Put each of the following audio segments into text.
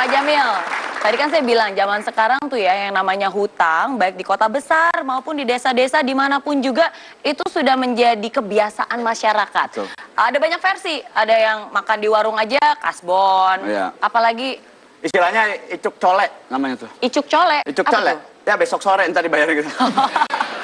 Pak Jamil, tadi kan saya bilang zaman sekarang tuh ya yang namanya hutang, baik di kota besar maupun di desa-desa dimanapun juga itu sudah menjadi kebiasaan masyarakat. Betul. Ada banyak versi, ada yang makan di warung aja kasbon, Iya. apalagi Istilahnya icuk colek namanya tuh. icuk colek. Icuk Apa colek. tuh? Ya besok sore ntar dibayarin gitu.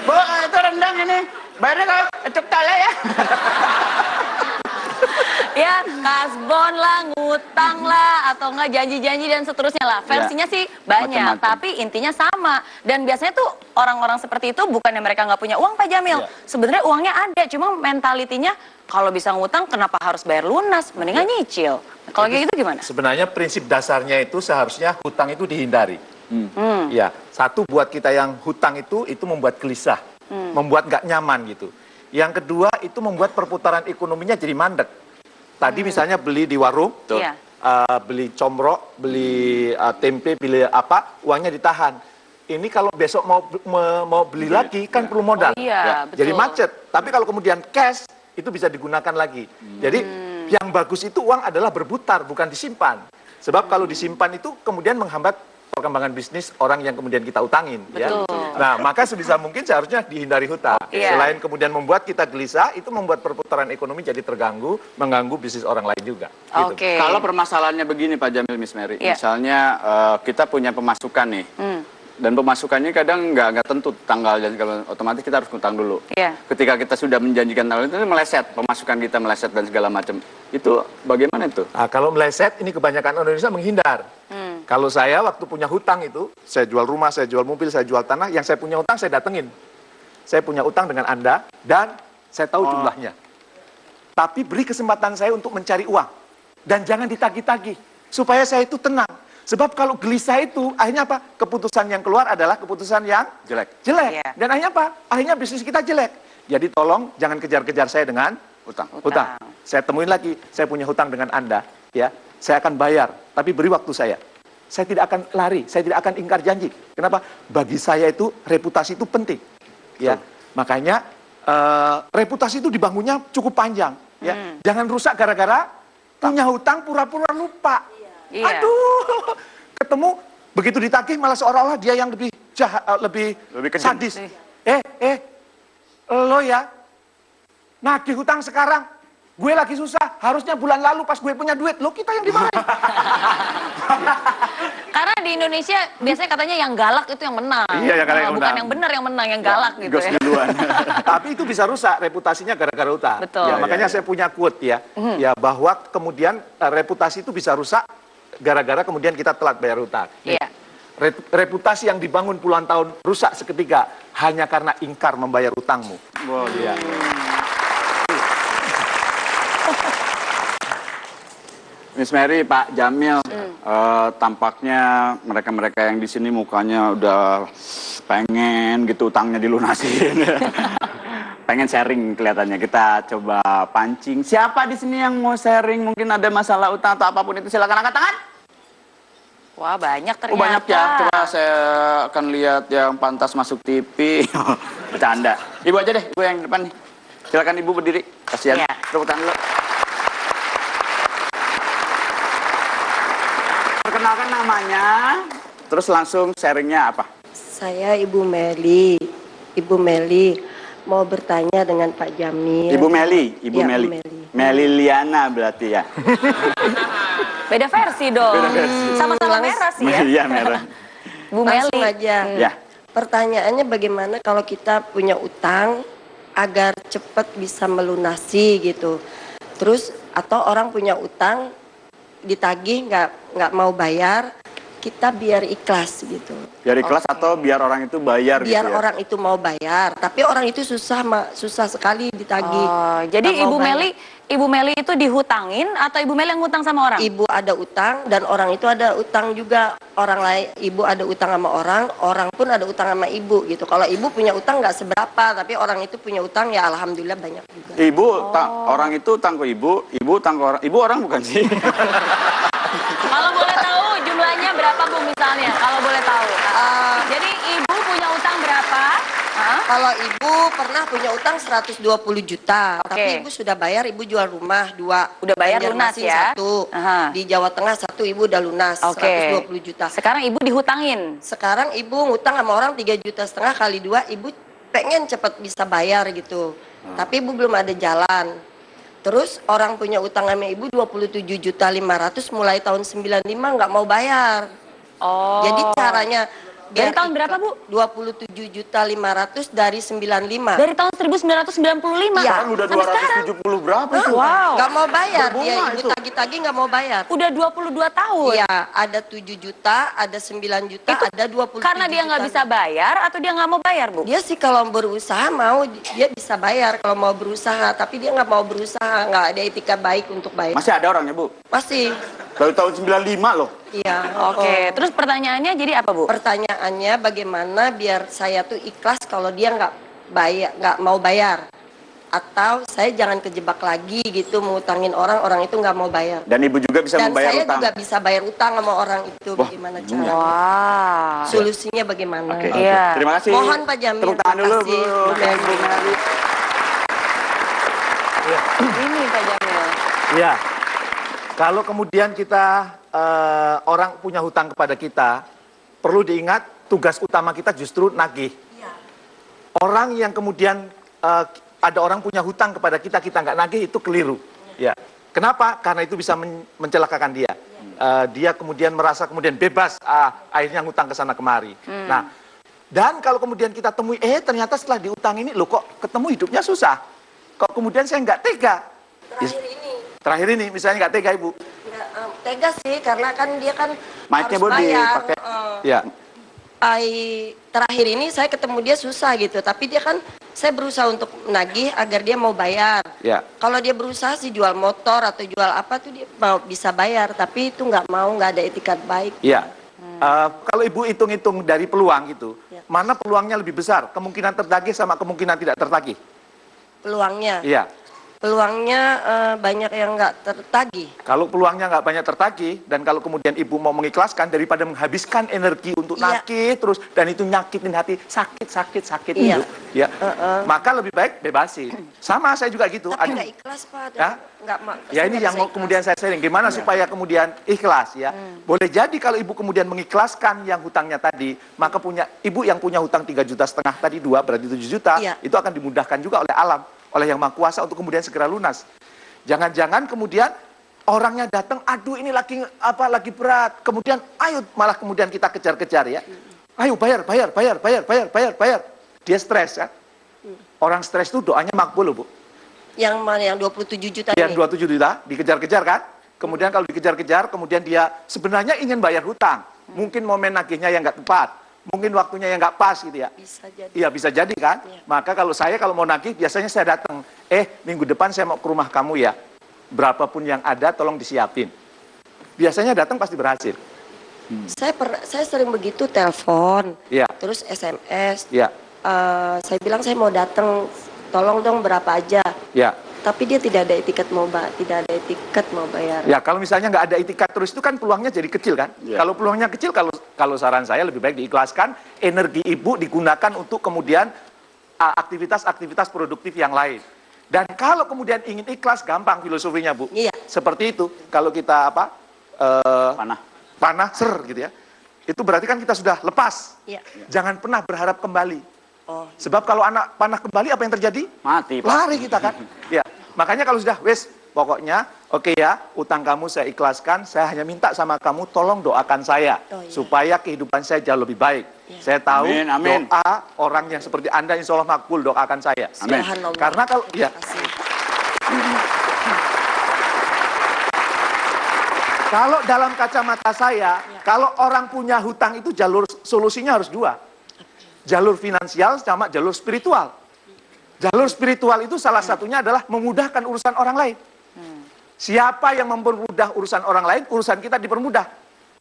Bu, itu rendang ini. Bayarnya kalau icuk colek ya. Ya, kasbon lah, ngutang lah, atau enggak janji-janji dan seterusnya lah. Versinya sih banyak, macam-macam. tapi intinya sama. Dan biasanya tuh orang-orang seperti itu bukannya mereka nggak punya uang, Pak Jamil. Sebenarnya uangnya ada, cuma mentalitinya kalau bisa ngutang kenapa harus bayar lunas, mendingan nyicil. Kalau kayak gitu gimana? Sebenarnya prinsip dasarnya itu seharusnya hutang itu dihindari. Ya, satu buat kita yang hutang itu membuat gelisah, membuat nggak nyaman gitu. Yang kedua itu membuat perputaran ekonominya jadi mandek. Tadi misalnya beli di warung, Iya. beli comrok, beli tempe, beli apa, uangnya ditahan. Ini kalau besok mau beli lagi kan perlu modal. Oh, iya, betul. Jadi macet. Tapi kalau kemudian cash itu bisa digunakan lagi. Jadi yang bagus itu uang adalah berputar, bukan disimpan. Sebab kalau disimpan itu kemudian menghambat perkembangan bisnis orang yang kemudian kita utangin. Betul. Ya. Nah, maka sebisa mungkin seharusnya dihindari hutang. Iya. Selain kemudian membuat kita gelisah, itu membuat perputaran ekonomi jadi terganggu, mengganggu bisnis orang lain juga. Gitu. Oke. Kalau permasalahannya begini Pak Jamil, Miss Mary. Iya. Misalnya kita punya pemasukan nih. Dan pemasukannya kadang nggak tentu tanggal dan otomatis kita harus ngutang dulu. Iya. Ketika kita sudah menjanjikan tanggal itu meleset, pemasukan kita meleset dan segala macam. Itu bagaimana itu? Nah, kalau meleset, ini kebanyakan orang Indonesia menghindar. Kalau saya waktu punya hutang itu, saya jual rumah, saya jual mobil, saya jual tanah, yang saya punya utang saya datengin. Saya punya utang dengan Anda, dan saya tahu jumlahnya. Tapi beri kesempatan saya untuk mencari uang. Dan jangan ditagih-tagih, supaya saya itu tenang. Sebab kalau gelisah itu, akhirnya apa? Keputusan yang keluar adalah keputusan yang Jelek. jelek. Iya. Dan akhirnya apa? Akhirnya bisnis kita jelek. Jadi tolong jangan kejar-kejar saya dengan Utang. hutang. Saya temuin lagi, saya punya hutang dengan Anda, ya. Saya akan bayar, tapi beri waktu saya. Saya tidak akan lari, saya tidak akan ingkar janji. Kenapa? Bagi saya itu reputasi itu penting. Ya, makanya reputasi itu dibangunnya cukup panjang. Ya, jangan rusak gara-gara punya hutang pura-pura lupa. Iya. Aduh, ketemu begitu ditagih malah seolah-olah dia yang lebih jahat, lebih kejam. sadis. Lo ya, nagih hutang sekarang. Gue lagi susah, harusnya bulan lalu pas gue punya duit, lo kita yang dimarahin. Karena di Indonesia biasanya katanya yang galak itu yang menang. Iya, yang galak yang bukan menang. yang benar yang menang, yang galak gitu Gos ya. duluan. Tapi itu bisa rusak reputasinya gara-gara utang. Betul. Ya, Ya, makanya saya punya quote ya, ya bahwa kemudian reputasi itu bisa rusak gara-gara kemudian kita telat bayar utang. Iya. Reputasi yang dibangun puluhan tahun rusak seketika hanya karena ingkar membayar utangmu. Wow, iya. Miss Mary, Pak Jamil, tampaknya mereka-mereka yang di sini mukanya udah pengen gitu utangnya dilunasin. Pengen sharing kelihatannya. Kita coba pancing. Siapa di sini yang mau sharing? Mungkin ada masalah utang atau apapun itu. Silakan angkat tangan. Wah, banyak ternyata. Oh, banyak ya. Coba saya akan lihat yang pantas masuk TV. Bercanda. Ibu aja deh, ibu yang depan nih. Silakan ibu berdiri. Kasihan. Iya. Tepuk tangan dulu. Perkenalkan namanya, terus langsung sharingnya apa? Saya Ibu Meli. Ibu Meli mau bertanya dengan Pak Jamil. Ibu Meli, Ibu Ya, Meli. Bu Meli. Meli Liana berarti ya. Beda versi dong. Beda versi. Sama-sama merah sih ya. Iya merah. Bu Langsung Meli. aja. Ya. Pertanyaannya bagaimana kalau kita punya utang agar cepat bisa melunasi gitu. Terus atau orang punya utang ditagih nggak mau bayar, kita biar ikhlas gitu. Biar ikhlas atau biar orang itu bayar Biar gitu ya? orang itu mau bayar, tapi orang itu susah sekali ditagih. Oh, jadi Nggak mau bayar. Ibu Meli itu dihutangin atau Ibu Meli yang ngutang sama orang? Ibu ada utang dan orang itu ada utang juga. Orang lain, ibu ada utang sama orang pun ada utang sama ibu gitu. Kalau ibu punya utang nggak seberapa, tapi orang itu punya utang ya alhamdulillah banyak juga. Ibu, orang itu utang ke ibu utang ke orang. Ibu orang bukan sih? Kalau boleh tahu jumlahnya berapa Bu misalnya? Kalau boleh tahu. Jadi ibu punya utang berapa? Kalau ibu pernah punya utang 120 juta, Oke. tapi ibu sudah bayar, ibu jual rumah 2. Udah bayar lunas Banjarmasin ya? 1. Aha. Di Jawa Tengah 1 ibu udah lunas, Oke. 120 juta. Sekarang ibu dihutangin. Sekarang ibu ngutang sama orang 3,5 juta kali 2, ibu pengen cepat bisa bayar gitu. Tapi ibu belum ada jalan. Terus orang punya utang sama ibu 27.500.000 mulai tahun 95 nggak mau bayar. Oh. Jadi caranya Dari biar tahun berapa, Bu? 27.500.000 dari 95. Dari tahun 1995 Iya. Kan udah sampai sekarang. 270 berapa itu? Wow. Nggak mau bayar dia, Berbunga ibu itu. tagih-tagih nggak mau bayar. Udah 22 tahun. Iya, ada 7 juta, ada 9 juta, Itu ada 27 karena dia nggak juta. bisa bayar atau dia nggak mau bayar, Bu? Dia sih kalau berusaha mau, dia bisa bayar kalau mau berusaha, tapi dia nggak mau berusaha, nggak ada etika baik untuk bayar. Masih ada orangnya, Bu? Masih, Dari tahun 95 loh. iya. Oke, terus pertanyaannya jadi apa, Bu? Pertanyaannya bagaimana biar saya tuh ikhlas kalau dia nggak bayar, nggak mau bayar, atau saya jangan kejebak lagi gitu mengutangin orang, orang itu nggak mau bayar. Dan ibu juga bisa Dan membayar saya utang. juga bisa bayar utang sama orang itu. Wah, Bagaimana bingung cara? ya. Wah. Solusinya bagaimana? Oke, Iya. terima kasih. Mohon Pak Jamil, Tepuk tangan dulu, Bu. terima kasih. Bu Mary. Ini Pak Jamil. Ya, kalau kemudian kita orang punya hutang kepada kita, perlu diingat tugas utama kita justru nagih. Orang yang kemudian ada orang punya hutang kepada kita, kita nggak nagih itu keliru. Ya, kenapa? Karena itu bisa mencelakakan dia. Dia kemudian merasa kemudian bebas, akhirnya ngutang ke sana kemari. Nah, dan kalau kemudian kita temui, ternyata setelah diutang ini, loh kok ketemu hidupnya susah. Kok kemudian saya nggak tega. Terakhir ini, misalnya nggak tega ibu. Nggak, tega sih karena kan dia kan Mic-nya, harus Bu, bayar. dipakai. Ya, Terakhir ini saya ketemu dia susah gitu, tapi dia kan saya berusaha untuk menagih agar dia mau bayar. ya. Kalau dia berusaha sih jual motor atau jual apa tuh dia mau bisa bayar, tapi itu nggak mau, nggak ada etikat baik. Ya. Kalau ibu hitung-hitung dari peluang itu, Ya. mana peluangnya lebih besar? Kemungkinan tertagih sama kemungkinan tidak tertagih? Peluangnya, Iya. peluangnya banyak yang nggak tertagih. Kalau peluangnya nggak banyak tertagih, dan kalau kemudian ibu mau mengikhlaskan daripada menghabiskan energi untuk Iya. nakit terus, dan itu nyakitin hati, sakit Iya. gitu, ya. Maka lebih baik bebasin. Sama saya juga gitu. Tapi nggak ikhlas Pak. Ya? Nggak Ya ini yang mau kemudian saya sharing, gimana supaya kemudian ikhlas ya. Boleh jadi kalau ibu kemudian mengikhlaskan yang hutangnya tadi, maka ibu yang punya hutang 3,5 juta tadi 2 berarti 7 juta, Iya. itu akan dimudahkan juga oleh alam, oleh Yang Maha Kuasa untuk kemudian segera lunas. Jangan-jangan kemudian orangnya datang, aduh ini lagi berat, kemudian ayo malah kemudian kita kejar-kejar ya. Ayo bayar. Dia stres kan. Orang stres itu doanya makbul loh, Bu. Yang mana yang 27 juta Yang ini? 27 juta dikejar-kejar kan. Kemudian kalau dikejar-kejar, kemudian dia sebenarnya ingin bayar hutang. Mungkin momen nagihnya yang nggak tepat. Mungkin waktunya yang nggak pas gitu ya. Bisa jadi. Iya bisa jadi kan. Iya. Maka kalau mau nagih, biasanya saya datang. Minggu depan saya mau ke rumah kamu ya. Berapapun yang ada tolong disiapin. Biasanya datang pasti berhasil. Saya sering begitu telepon, Iya. terus SMS. Iya. Saya bilang saya mau datang, tolong dong berapa aja. Ya. Tapi dia tidak ada etiket mau bayar. Ya, kalau misalnya nggak ada itikat terus itu kan peluangnya jadi kecil kan. Ya. Kalau peluangnya kecil, kalau saran saya lebih baik diikhlaskan, energi ibu digunakan untuk kemudian aktivitas-aktivitas produktif yang lain. Dan kalau kemudian ingin ikhlas, gampang filosofinya Bu. Iya. Seperti itu. Kalau kita panah, gitu ya. Itu berarti kan kita sudah lepas. Iya. Jangan pernah berharap kembali. Oh. Sebab kalau anak panah kembali, apa yang terjadi? Mati, Pak. Lari kita kan. Ya, makanya kalau sudah pokoknya oke ya, utang kamu saya ikhlaskan, saya hanya minta sama kamu tolong doakan saya Oh, iya. supaya kehidupan saya jauh lebih baik. Iya. Saya tahu Amin, amin. doa orang yang seperti Anda insya Allah makbul, doakan saya. Amin. Subhanallah. Karena kalau ya, Terima kasih. kalau dalam kacamata saya, kalau orang punya hutang itu jalur solusinya harus dua. Jalur finansial sama jalur spiritual. Jalur spiritual itu salah satunya adalah memudahkan urusan orang lain. Siapa yang mempermudah urusan orang lain, urusan kita dipermudah.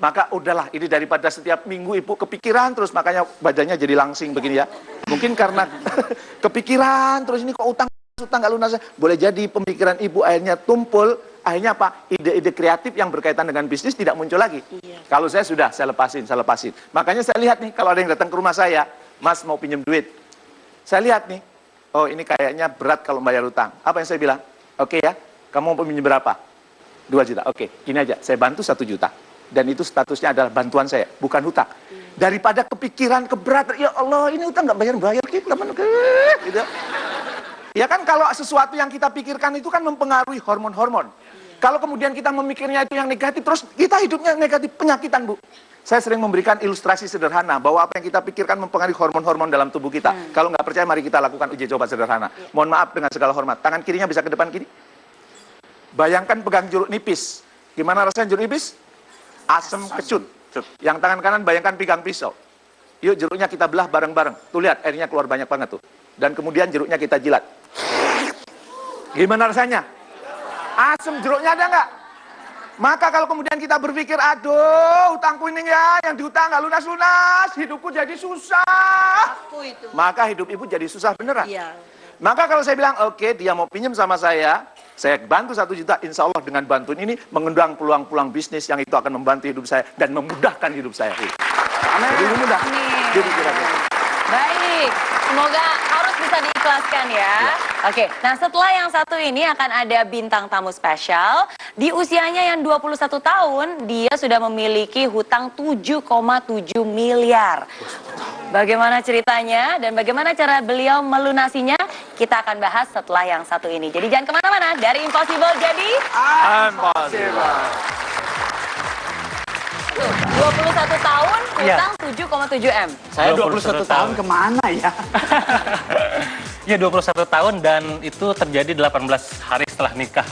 Maka udahlah, ini daripada setiap minggu ibu kepikiran terus, makanya badannya jadi langsing begini ya. Mungkin karena kepikiran terus ini kok utang nggak lunas. Boleh jadi pemikiran ibu akhirnya tumpul, akhirnya apa? Ide-ide kreatif yang berkaitan dengan bisnis tidak muncul lagi. Iya. Kalau saya lepasin. Makanya saya lihat nih, kalau ada yang datang ke rumah saya, Mas mau pinjam duit. Saya lihat nih, oh ini kayaknya berat kalau bayar utang. Apa yang saya bilang? Oke ya, kamu mau pinjam berapa? 2 juta. Oke, ini aja, saya bantu 1 juta. Dan itu statusnya adalah bantuan saya, bukan hutang. Daripada kepikiran, keberatan, ya Allah ini utang nggak bayar-bayar, gitu. Ya kan kalau sesuatu yang kita pikirkan itu kan mempengaruhi hormon-hormon. Kalau kemudian kita memikirnya itu yang negatif, terus kita hidupnya negatif, penyakitan, Bu. Saya sering memberikan ilustrasi sederhana bahwa apa yang kita pikirkan mempengaruhi hormon-hormon dalam tubuh kita. Kalau nggak percaya, mari kita lakukan uji coba sederhana. Mohon maaf dengan segala hormat. Tangan kirinya bisa ke depan kiri. Bayangkan pegang jeruk nipis. Gimana rasanya jeruk nipis? Asam kecut. Yang tangan kanan bayangkan pegang pisau. Yuk jeruknya kita belah bareng-bareng. Tuh lihat, airnya keluar banyak banget tuh. Dan kemudian jeruknya kita jilat. Gimana rasanya? Asam, jeruknya ada nggak? Maka kalau kemudian kita berpikir, aduh, utangku ini ya, yang diutang nggak lunas-lunas, hidupku jadi susah. Maka hidup ibu jadi susah beneran. Iya. Maka kalau saya bilang, oke, dia mau pinjam sama saya bantu 1 juta, insya Allah dengan bantuan ini mengundang peluang-peluang bisnis yang itu akan membantu hidup saya dan memudahkan hidup saya. Amin. Jadi mudah. Amin. Jadi kira-kira. Baik, semoga harus bisa diikhlaskan ya. Oke, nah setelah yang satu ini akan ada bintang tamu spesial. Di usianya yang 21 tahun, dia sudah memiliki hutang 7,7 miliar. Bagaimana ceritanya dan bagaimana cara beliau melunasinya, kita akan bahas setelah yang satu ini. Jadi jangan kemana-mana, dari impossible jadi... Impossible. 21 tahun, hutang 7,7 M. Saya 21 tahun kemana ya? Ya 21 tahun dan itu terjadi 18 hari setelah nikah.